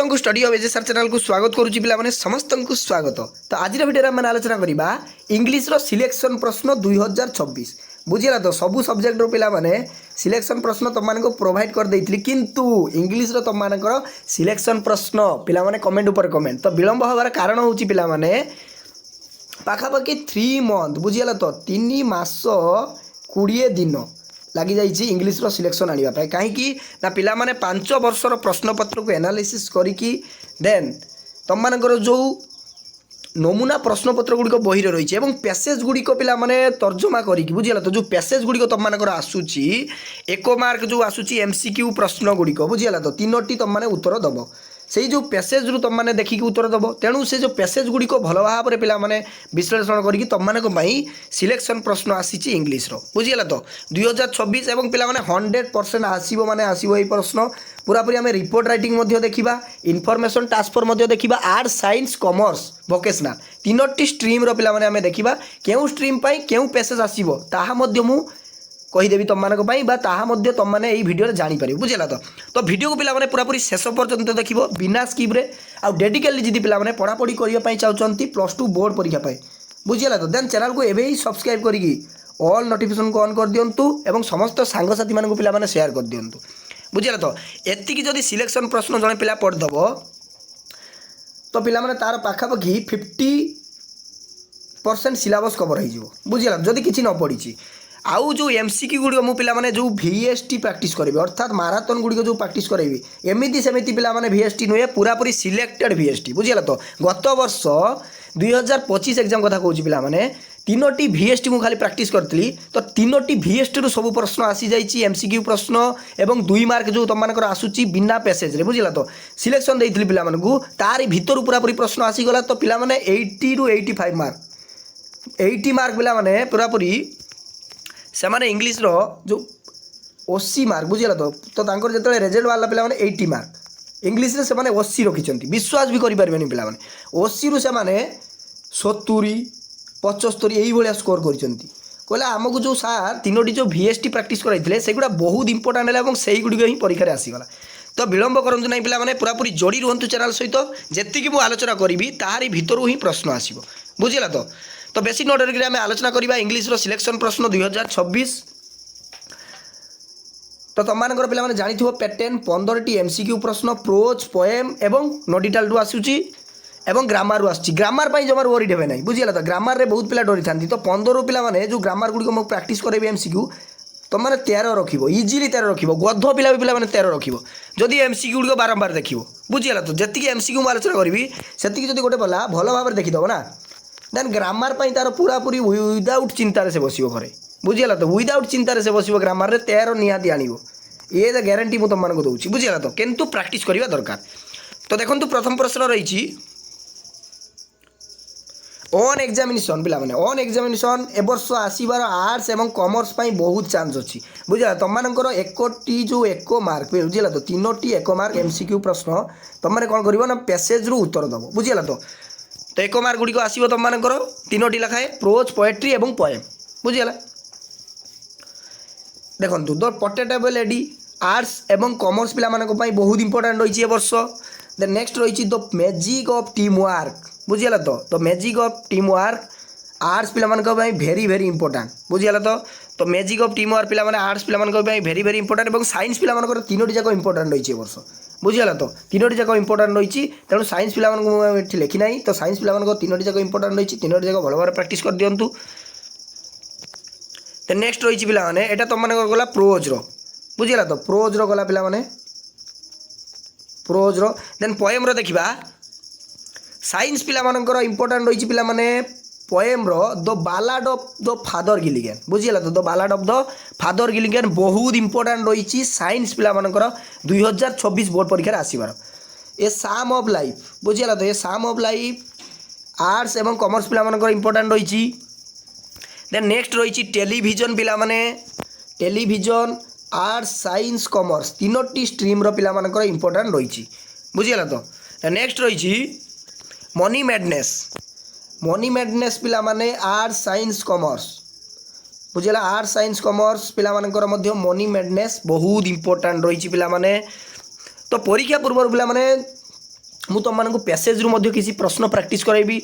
को study of एजेसर channel को स्वागत करुच्ची पे समस्त को स्वागत। तो आज भिडियो आम आलोचना करवा इंग्लीश सिलेक्शन प्रश्न 2026 बुझीला। तो सबू सब्जेक्ट पे सिलेक्शन प्रश्न तुम प्रोवाइड कर देती किंतु इंग्लीश तुम सिलेक्शन प्रश्न पे कमेंट उपर कमेंट तो विलंब हबार कारण हूँ पे पाखापाखि 3 मंथ बुझीगला। तो 3 मास 20 दिन लगी जाइए इंग्लीश सिलेक्शन आने कहीं ना पिला माने 5 वर्षर प्रश्नपत्र को एनालिसिस करिकी देन तुम मानकर जो नमूना प्रश्नपत्र गुड़िक बही रही है पैसेज गुड़िक पिला माने तर्जमा करिकी बुझीगला। तो जो पैसेज गुड़िक तुम मानकर आसूची 1 मार्क जो आसूची एमसीक्यू प्रश्न गुड़िक बुझीगला। तो 3टी तुम माने उत्तर दब से जो पैसेज रु तुम मैंने देखिक उत्तर दब तेणु से जो पैसेज गुड़िक भल भाव में पे विश्लेषण करके तुम मानी सिलेक्शन प्रश्न आसी इंग्लीश बुझीगला। तो 2026 एवं पे 100% आसो माने आसो ये प्रश्न पूरापूरी आम रिपोर्ट राइटिंग देखा इनफॉरमेशन ट्रांसफर देखा आर्ट साइंस कॉमर्स वोकेशनल 3टी स्ट्रीम पे देखा क्यों स्ट्रीम क्यों पैसेज आसो ताहा कहीदेवी तुम मानी तुम मैंने भिडियो जापर बुझेगा। तो भिडियो को पे पूरापूरी शेष पर्यंत देख बिना स्किप्रे आउ डेडिकेटली जी पे पढ़ापढ़ी करने चाहते +2 बोर्ड परीक्षा बुझेगा। तो देन चैनल को एवं ही सब्सक्राइब करी ऑल नोटिफिकेशन को ऑन कर दिंतु और समस्त सांगसाथी मानक पे शेयर कर दिंतु बुझेगा। तो एतिकी जदि सिलेक्शन प्रश्न जड़े पिला पढ़ीदेव तो पे तार पाखापाखि 50% सिलेबस कवर हो बुझेगा जदि किसी न पढ़ी आउ जो एमसीक्यू गुड़िक मु पे जो वीएसटी प्रैक्टिस करेंगे अर्थात माराथन गुड़िक जो प्रैक्टिस करेंगे एमती सेमती पे वीएसटी नुहे पूरापूरी सिलेक्टेड वीएसटी बुझेगा। तो गत वर्ष 2025 एग्जाम कथा कहूँ पे 3टी वीएसटी मु खाली प्रैक्टिस करी तो 3टी वीएसटी रु सब प्रश्न आसी जाइए एमसीक्यू प्रश्न एवं 2 मार्क जो तुम मानकर आसूची बिना पैसेज बुझेगा। तो सिलेक्शन देती पे तार भीतर पूरापूरी प्रश्न आसीगला तो पे 80 ରୁ 85 मार्क 80 मार्क पे पूरापूरी से माने इंग्लीश रो जो 80 मार्क बुझेगा। तो तांकर जो रिजल्ट वाला पे 80 मार्क इंग्लीश से माने 80 रखिंट विश्वास भी करें पे 80 रु से माने 70 75 यही स्कोर कर आमको जो सार 3टी जो वीएसटी प्रैक्टिस कराइले सेगुड़ा बहुत इंपोर्टाट है और से गुड़िक ही परीक्षा आसीगला। तो विलंब करूँ ना पे पूरापूरी जोड़ी रुहतु चैनल सहित जी मुझे आलोचना करी ताहारी भितर ही प्रश्न आसो बुझेगा। तो बेसी न डरिक आम आलोचना करवा इंग्लीश सिलेक्शन प्रश्न 2026। तो तुम मानकर पे जानी पैटर्न 15टी एमसीक्यू प्रश्न प्रोज पोएम एवं नोडिटाल रु आसूची एवं ग्रामर रु आसूची ग्रामर पर जमार वरीड हे ना बुझेगा। तो ग्रामर रे बहुत पिला डरी था तो 15 पे जो ग्रामर गुड़िक मुझे प्रैक्टिस करेंगे एमसीक्यू तुम मैंने 13 रख इजिली 13 रख गध पिला भी पे 13 रख जदि एमसीक्यू गुड़िक बारंबार देख बुझेगा। तो जी एमसीक्यू आलोचना करी से गोटे पला भल भाव में देखीद ना देन ग्रामर तार पूरापूरी विदाउट चिंतार से बस घरे बुझेगा। तो विदाउट चिंतार से बस ग्रामर रे 13 निहाती आनिबो ये ग्यारंटी मुझे तुमको दूसरी बुझेगा। तो किंतु प्रैक्टिस करवा दरकार। तो देखो प्रथम प्रश्न रही ऑन एग्जामिनेशन पे ऑन एग्जामिनेशन ए वर्ष आसबार आर्ट्स एवं कॉमर्स बहुत चांस अच्छी बुझेगा। तुम मानकर 1टी जो 1 मार्क बुझेगा। तो 3टी 1 मार्क एमसीक्यू प्रश्न तुम मैंने कौन कर पैसेज रु उत्तर दब बुझेगा। तो 1 मार्क गुड़िक आसो तुम मानकर 3टी लिखाए प्रोज पोएट्री एवं पोएम बुझेगा। देखो द पोर्ट्रेटेबल लेडी आर्ट्स एवं कॉमर्स पे बहुत इंपोर्टाट रही है वर्ष। देन नेक्स्ट रही the magic of teamwork बुझेगा। तो magic of teamwork arts पे भेरी भेरी इंपोर्टाट बुझेगा। तो मैजिक ऑफ टीम वर्क पे आर्ट्स पे भेरी भेरी इंपोर्टाट और साइंस पे 3टी जाक इंपोर्टाट रही है वर्ष बुझेगा। तो 3टी जाक इंपोर्टाट रही तेणु साइंस पे लिखी ना तो साइंस पे 3टी जाक इंपोर्टाट रही 3टी जाक भल भाव प्रैक्टिस कर दिंतु। तो नेक्स्ट रही पे यहाँ तुम मान गला प्रोज बुझेगा। तो प्रोज गला पे प्रोज देन पोएम देखा साइंस पिला इंपोर्टाट रही पे poem the ballad of the Father Gilligan बुझेगा। तो the ballad of the Father Gilligan बहुत इंपोर्टाट रही साइंस पिला 2026 बोर्ड परीक्षा आसबार ए साम ऑफ लाइफ बुझेगा। तो ये साम ऑफ लाइफ आर्ट्स एवं कॉमर्स पिला इंपोर्टाट रही। देन नेक्स्ट रही टेलीविजन पिला टेलीविजन आर्ट्स साइंस कॉमर्स 3टी स्ट्रीम पिला इंपोर्टाट रही बुझेगा। तो नेक्स्ट रही मनी मैडनेस पिला आर्ट्स साइंस कॉमर्स बुझेगा। आर्ट्स साइंस कॉमर्स पिला मनी मैडनेस बहुत इंपोर्टाट रही पिला। तो परीक्षा पूर्व पिला ମୁଁ ତୁମମାନଙ୍କୁ ପ୍ୟାସେଜ୍ରୁ ମଧ୍ୟ କିଛି ପ୍ରଶ୍ନ ପ୍ରାକ୍ଟିସ୍ କରାଇବି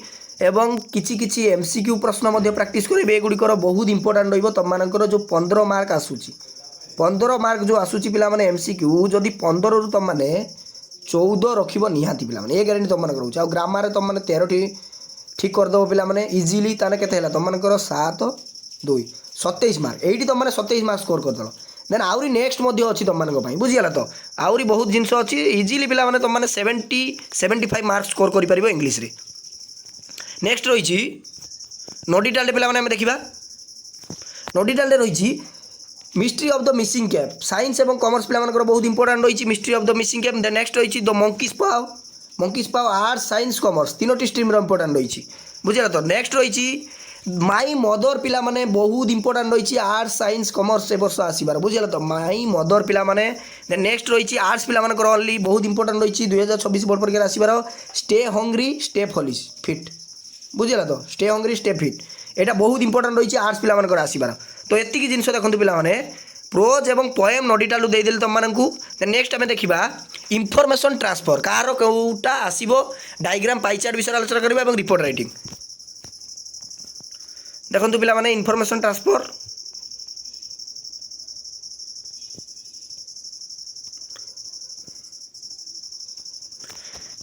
ଏବଂ କିଛି କିଛି MCQ ପ୍ରଶ୍ନ ମଧ୍ୟ ପ୍ରାକ୍ଟିସ୍ କରାଇବି। ଏଗୁଡ଼ିକର ବହୁତ ଇମ୍ପୋର୍ଟାଣ୍ଟ ରହିବ। ତୁମମାନଙ୍କର ଯେଉଁ 15 ମାର୍କ ଆସୁଛି, 15 ମାର୍କ ଯେଉଁ ଆସୁଛି ପିଲାମାନେ MCQ, ଯଦି 15ରୁ ତୁମମାନେ 14 ରଖିବ ନିହାତି ପିଲାମାନେ, ଏ ଗ୍ୟାରେଣ୍ଟି ତୁମମାନଙ୍କର ରହୁଛି। ଆଉ ଗ୍ରାମାରରେ ତୁମମାନେ 13ଟି ଠିକ୍ କରିଦେବ ପିଲାମାନେ ଇଜିଲି, ତାହେଲେ କେତେ ହେଲା ତୁମମାନଙ୍କର 7 2 27 ମାର୍କ। এইটি ତୁମମାନେ 27 ମାର୍କ ସ୍କୋର କରିଦେଲ। ଦେନ୍ ଆହୁରି ନେକ୍ସଟ ମଧ୍ୟ ଅଛି ତୁମମାନଙ୍କ ପାଇଁ, ବୁଝିଗଲା ତ? ଆହୁରି ବହୁତ ଜିନିଷ ଅଛି। ଇଜିଲି ପିଲାମାନେ ତୁମମାନେ 70-75 ମାର୍କ ସ୍କୋର କରିପାରିବ ଇଂଲିଶରେ। ନେକ୍ସଟ ରହିଛି ନୋଟିଟାଲରେ ପିଲାମାନେ ଆମେ ଦେଖିବା। ନୋଟିଟାଲରେ ରହିଛି mystery of the missing cap. Science ଏବଂ କମର୍ସ ପିଲାମାନଙ୍କର ବହୁତ ଇମ୍ପୋର୍ଟାଣ୍ଟ ରହିଛି mystery of the missing cap. Then next ରହିଛି the monkey's paw. Monkey's paw arts science commerce ତିନୋଟି ଷ୍ଟ୍ରିମ୍ର ଇମ୍ପୋର୍ଟାଣ୍ଟ ରହିଛି, ବୁଝିଲା ତ? ନେକ୍ସଟ ରହିଛି ମାଇ ମଦର ପିଲାମାନେ ବହୁତ ଇମ୍ପୋର୍ଟାଣ୍ଟ ରହିଛି ଆର୍ଟ୍ସ ସାଇନ୍ସ କମର୍ସ ଏ ବର୍ଷ ଆସିବାର, ବୁଝିଲା ତ? ମାଇ ମଦର ପିଲାମାନେ। ଦେନ୍ ନେକ୍ସଟ ରହିଛି ଆର୍ଟ୍ସ ପିଲାମାନଙ୍କର ଅନଲି ବହୁତ ଇମ୍ପୋର୍ଟାଣ୍ଟ ରହିଛି 2024 ବୋର୍ଡ଼ ପରୀକ୍ଷାରେ ଆସିବାର ଷ୍ଟେ ହଙ୍ଗରି ଷ୍ଟେ ଫିଟ୍, ବୁଝିଲା ତ? ଷ୍ଟେ ହଙ୍ଗରି ଷ୍ଟେ ଫିଟ୍ এটা ବହୁତ ইম্পর্টান্ট রয়েছে আর্টস পিলাମାନଙ୍କର আসিবার। তো এতিকি জিনিস দেখুন পিলাମାନେ প্ରୋଜ୍ এবং ପୋଏମ୍ ନୋଟିଟାଲୁ ଦେଇଦେଲି ତୁମମାନଙ୍କୁ। ନେକ୍ସଟ ଆମେ ଦେଖିବା ଇନଫର୍ମେସନ୍ ଟ୍ରାନ୍ସଫର, କାହାର କେଉଁଟା ଆସିବ, ଡାଇଗ୍ରାମ ପାଇଚାର୍ଟ ବିଷୟରେ ଆଲୋଚନା କରିବା ଏବଂ ରିପୋର୍ଟ ରାଇଟିଂ। ଦେଖନ୍ତୁ ପିଲାମାନେ ଇନଫର୍ମେସନ୍ ଟ୍ରାନ୍ସଫର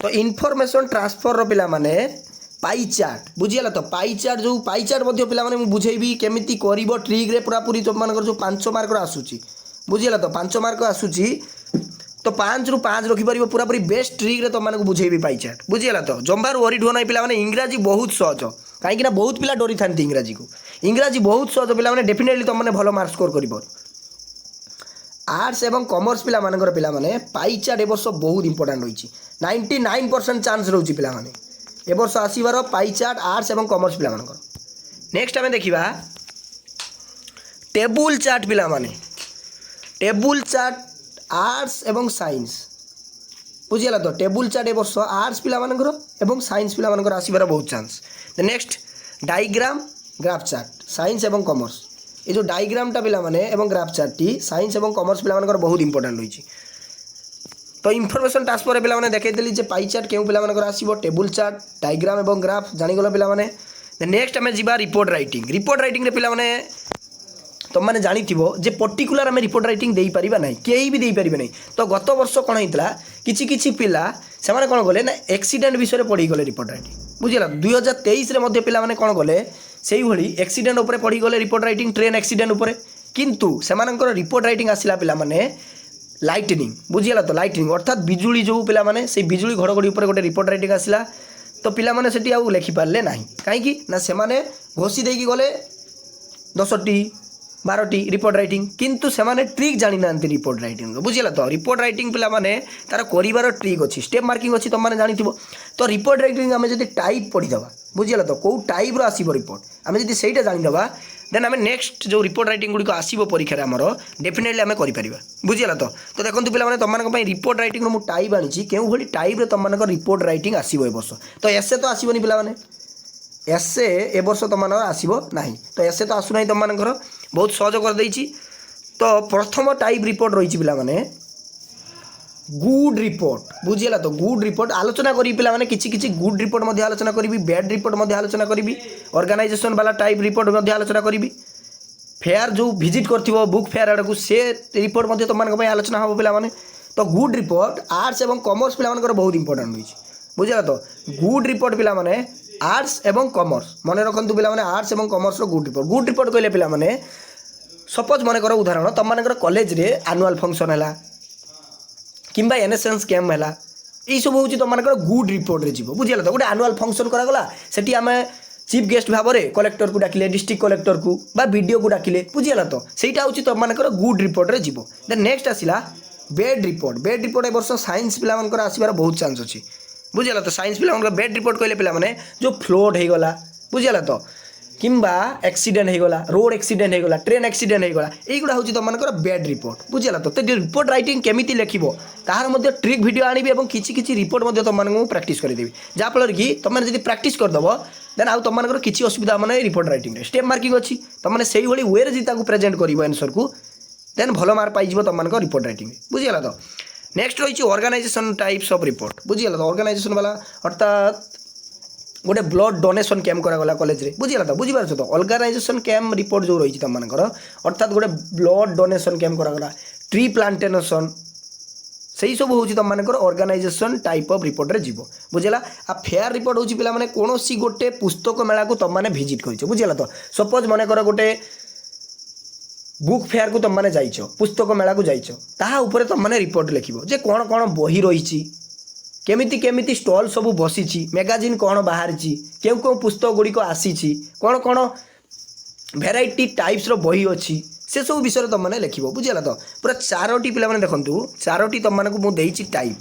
ତ ଇନଫର୍ମେସନ୍ ଟ୍ରାନ୍ସଫରର ପିଲାମାନେ पाई चार्ट, बुझीगला तो? पाई चार्ट जो पाई चार्ट मध्य पिला माने बुझेबी केमिति करिवो ट्रिक रे पूरापूरी तुमମାନଙ୍କର जो 5 मार्क आसूची, बुझीगला तो? 5 मार्क आसूची तो 5 रु 5 रखि परिबो पूरापूरी बेस्ट ट्रिक रे तुमମାନଙ୍କୁ बुझेबी पाई चार्ट, बुझीगला तो? जंबार वरी ढो नै पिला माने इंग्रजी बहुत सहज, काहे कि ना बहुत पिला डरी थांती इंग्रजी को। इंग्रजी बहुत सहज पिला माने डेफिनेटली तुम माने भलो मार्क स्कोर करिवो। आर्ट्स एवं कॉमर्स पिला मानकर पिला माने पाई चार्ट ए वर्ष बहुत इंपोर्टेंट रही 99% चांस रही पिला माने ए वर्ष आसबार पाई चार्ट आर्ट्स एवं कॉमर्स पिला मानकर। नेक्स्ट आम देखा टेबुल चार्ट पिला माने टेबुल चार्ट आर्ट्स एवं साइंस, बुझीगला तो? टेबुल चार्ट ए वर्ष आर्ट्स पिला मानकर एवं साइंस पिला मानकर आसबार बहुत chance. Next diagram graph chart science एवं कॉमर्स, ये जो डायग्रामटा पिला माने एवं ग्राफ चार्टटी साइंस एवं कॉमर्स पिला मानकर बहुत इंपोर्टेंट रही। तो इनफॉरमेशन ट्रांसफर पिला माने देखैदेली जे पाई चार्ट केउ पिला मानकर आसीबो, टेबुल चार्ट डायग्राम एवं ग्राफ जानिगलो पिला माने। नेक्स्ट आमे जिबा रिपोर्ट राइटिंग। रिपोर्ट राइटिंग रे पिला माने तुम मैंने जानिथिबो जे पर्टिकुलर आमे रिपोर्ट राइटिंग देई परिबा नै, केही भी देई परिबे नै। तो गत वर्ष कोन हैतला किछि किछि पिला से माने कोन गले ना एक्सीडेंट विषय पढ़ी गले रिपोर्ट राइटिंग, बुझिला? 2023 रे मध्ये पिला माने कोन गले सेही भली एक्सीडेंट ऊपर पढ़ी गले रिपोर्ट राइटिंग, ट्रेन एक्सीडेंट ऊपर, किंतु से मानकर रिपोर्ट राइटिंग आसिला पिला माने लाइटनिंग, बुझीगला तो? लाइटनिंग अर्थात बिजुली जो पिला माने से बिजुली घड़घड़ी ऊपर गोटे रिपोर्ट राइटिंग आसिला। तो पिला माने सेठी आउ लेखि पारले नाही, काहेकि ना से माने घोषी देकी गले 10टी 12टी रिपोर्ट राइटिंग, किंतु से माने ट्रिक जानि नांती रिपोर्ट राइटिंग, बुझीगला तो? रिपोर्ट राइटिंग पिला माने तार करिवार ट्रिक अछि, स्टेप मार्किंग अछि, तुम माने जानिथिबो। तो रिपोर्ट राइटिंग आमे जदि टाइप पढ़ी दबा, बुझीगला तो? को टाइप रो आसीबो रिपोर्ट आमे जदि सेटा जानि दबा, देन आमे नेक्स्ट जो रिपोर्ट राइटिंग गुडी को आसीबो परीक्षा रे हमरो डेफिनेटली आमे करि परिबा, बुझीगला तो? तो देखंतु पिला माने तुमମାନଙ୍କ ପାଇଁ रिपोर्ट राइटिंग रो मु टाइप आनिछि, केउ भली टाइप रे तुमମାନଙ୍କ रिपोर्ट राइटिंग आसीबो ए वर्ष। तो एसे तो आसीबोनी पिला माने, एसे ए वर्ष तुमମାନଙ୍କ आसीबो नाही। तो एसे तो आसु नाही तुमମାନଙ୍କର, बहुत सहज कर देइछि। तो प्रथम टाइप रिपोर्ट रहिछि पिला माने गुड रिपोर्ट, बुझीगला तो? गुड रिपोर्ट आलोचना करी पिला माने किछि किछि गुड रिपोर्ट मध्ये आलोचना करिवि, बैड रिपोर्ट मध्ये आलोचना करिवि, ऑर्गेनाइजेशन वाला टाइप रिपोर्ट मध्ये आलोचना करिवि, फेयर जो विजिट करथिबो बुक फेयर आडकु से रिपोर्ट मध्ये तुमମାନଙ୍କ ପାଇଁ आलोचना हबो पिला माने। तो गुड रिपोर्ट आर्ट्स एवं कॉमर्स पिला मानकर बहुत इंपोर्टेंट रहिछि, बुझीगला तो? गुड रिपोर्ट पिला माने आर्ट्स एवं कॉमर्स मने रखंतु पिला माने आर्ट्स एवं कॉमर्स रो गुड रिपोर्ट। गुड रिपोर्ट कहले पिला माने सपोज मने करो उदाहरण तुमମାନଙ୍କର कॉलेज रे एनुअल फंक्शन हैला किंबा एनएसएस कैम्प हैला, ई सब होची तुमମାନଙ୍କର गुड रिपोर्ट रे जीवो, बुझियला तो? गोटे एनुअल फंक्शन करा गला सेठी आमे चीफ गेस्ट भाव में कलेक्टर को डाकिले, डिस्ट्रिक्ट कलेक्टर को बा वीडियो को डाकिले, बुझियला तो? सेटा होची तुमମାନଙ୍କର गुड रिपोर्ट रे जीवो। देन नेक्स्ट आसिला बैड रिपोर्ट। बैड रिपोर्ट ए वर्ष साइंस पिला मानकर आसीबार बहुत चांस अछि, बुझियला तो? साइंस पिला मानकर बैड रिपोर्ट कहले पिला माने जो फ्लोड हे गला, बुझियला तो? किंबा एक्सीडेंट हो गला, रोड एक्सीडेंट हो गला, ट्रेन एक्सीडेंट हो गला, एगुड़ा हूँ तुमମାନଙ୍କର बैड रिपोर्ट, बुझिगला तो? रिपोर्ट राइटिंग केमिति लेखिबो ताहार मध्ये ट्रिक वीडियो आनिबि एवं किछि किछि रिपोर्ट मध्ये तुमମାନଙ୍କୁ प्रैक्टिस करिदेबि, जा फल कि तुमने जदि प्रैक्टिस करदबो देन आउ तुमମାନଙ୍କର किछि असुविधा माने रिपोर्ट राइटिंग रे स्टेप मार्किंग अछि, तुमने सेही भली वे रे जि ताकू प्रेजेंट करिवो आंसर को देन भलो मार्क पाइ जिवो तुमମାନଙ୍କର रिपोर्ट राइटिंग, बुझिगला तो? नेक्स्ट रही ऑर्गेनाइजेशन टाइप्स ऑफ रिपोर्ट बुझीगला तो ऑर्गेनाइजेशन वाला अर्थात गोटे ब्लड डोनेशन कैंप करागला कॉलेज रे बुझीगला तो बुझी पारछ तो ऑर्गेनाइजेशन कैंप रिपोर्ट जो रही तुम मानकर अर्थात गोटे ब्लड डोनेशन कैंप करागला ट्री प्लांटेशन से सब हूँ तुम मानकर ऑर्गेनाइजेशन टाइप ऑफ रिपोर्ट रे जीव बुझेगा आ फेयर रिपोर्ट हूँ पिला माने कोनोसी गोटे पुस्तक मेला को तुम मैंने भिजिट कर बुझेगा तो सपोज मनकर गोटे बुक फेयर को तुम मैंने जाइछ पुस्तक मेला को जाइछ ताहा ऊपर तुम मैंने रिपोर्ट लिखिबो जे कौन कौन बही रही केमिति केमिति स्टॉल सब बसी मैगजीन कौन बाहर क्यों क्यों पुस्तक गुड़िक आसी कौन कौन भेराइटी टाइप्स रो बही अच्छी से सब विषय तुम मैंने लिख बुझेगा तो पूरा 4टी पिला माने देखंतु 4टी तुम मानक मु देइछि टाइप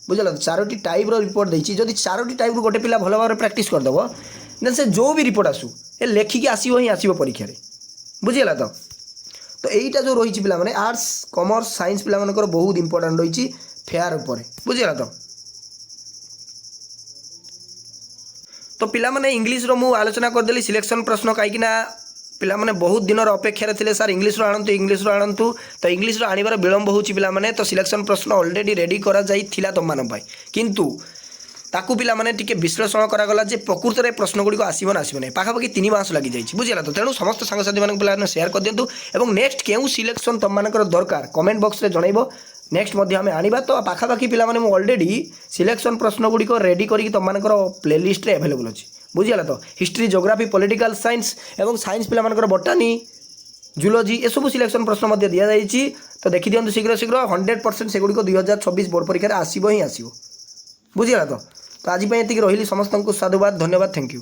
बुझेगा तो 4टी टाइप रो रिपोर्ट देइछि जदि 4टी टाइप रो गोटे पिला भल भाव प्रैक्टिस कर दबो देन से जो भी रिपोर्ट आसू ए लेखिकी आसीबो ही आसीबो परीक्षा रे बुझेगा तो एटा जो रही पिला माने आर्ट्स कॉमर्स साइंस पिला मानकर बहुत इंपोर्टेंट रही फेयर ऊपर बुझेगा तो पिला माने इंग्लिश रो मु आलोचना कर देली सिलेक्शन प्रश्न कहीं पिला माने बहुत दिन अपेक्षा थे सर इंग्लिश रो आणंतु तो इंग्लिश रो आनिबार विलंब होची पिला माने तो सिलेक्शन प्रश्न ऑलरेडी रेडी करा जाई थिला तुम मान पाई किंतु ताकू पिला माने टिके विश्लेषण करागला जे प्रकृत रे प्रश्न गुडी को आसीबो ना आसीबो नै पाखापाखि 3 मास लगी जाई बुझिला तो तेणु समस्त सांगसाथी मान पिला शेयर कर दिंतु एवं नेक्स्ट केउ सिलेक्शन तुम मानकर दरकार कमेंट बॉक्स रे जणाइबो नेक्स्ट मध्य आम आनिबा तो पाखापाखि पिला माने मु ऑलरेडी सिलेक्शन प्रश्न गुडी को रेडी करी तुम मानकर प्लेलिस्ट रे अवेलेबल अछि बुझिगला तो हिस्ट्री ज्योग्राफी पॉलिटिकल साइंस एवं साइंस पिला मानकर बॉटनी जूलॉजी ए सब सिलेक्शन प्रश्न मध्य दिया जाइछि तो देखि दियंतु शीघ्र शीघ्र 100% से गुडी को 2026 बोर्ड परीक्षा रे आसीबो ही आसीबो बुझिगला तो आज एतिक रही समस्त को साधुवाद धन्यवाद थैंक यू।